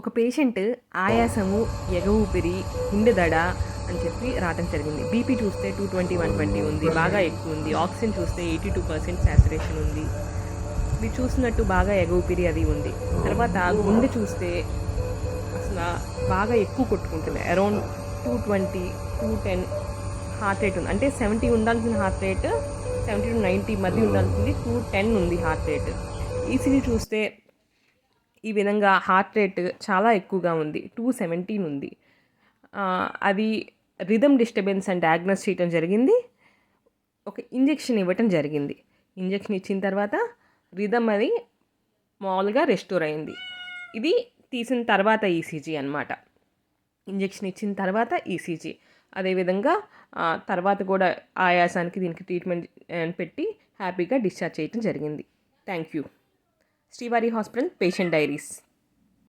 ఒక పేషెంట్ ఆయాసము, ఎగ ఊపిరి, గుండె దడ అని చెప్పి రావటం జరిగింది. బీపీ చూస్తే 220, 120 ఉంది. బాగా ఎక్కువ ఉంది. ఆక్సిజన్ చూస్తే 82% సాచురేషన్ ఉంది. మీరు చూసినట్టు బాగా ఎగ ఊపిరి అది ఉంది. తర్వాత గుండె చూస్తే అసల బాగా ఎక్కువ కొట్టుకుంటుంది. అరౌండ్ 220, 210 హార్ట్ రేట్ ఉంది. అంటే 70 ఉండాల్సిన హార్ట్ రేట్ 70-90 మధ్య ఉండాల్సింది 210 ఉంది హార్ట్ రేట్. ఈసీజీ చూస్తే ఈ విధంగా హార్ట్ రేట్ చాలా ఎక్కువగా ఉంది. 217 ఉంది. అది రిథమ్ డిస్టర్బెన్స్ అని డయాగ్నోస్ చేయడం జరిగింది. ఒక ఇంజెక్షన్ ఇవ్వటం జరిగింది. ఇంజెక్షన్ ఇచ్చిన తర్వాత రిథమ్ అది మామూలుగా రెస్టోర్ అయింది. ఇది తీసిన తర్వాత ఈసీజీ అనమాట. ఇంజెక్షన్ ఇచ్చిన తర్వాత ఈసీజీ. అదేవిధంగా తర్వాత కూడా ఆయాసానికి దీనికి ట్రీట్మెంట్ పెట్టి హ్యాపీగా డిశ్చార్జ్ చేయడం జరిగింది. Thank you. శ్రీవారి హాస్పిటల్ పేషెంట్ డైరీస్.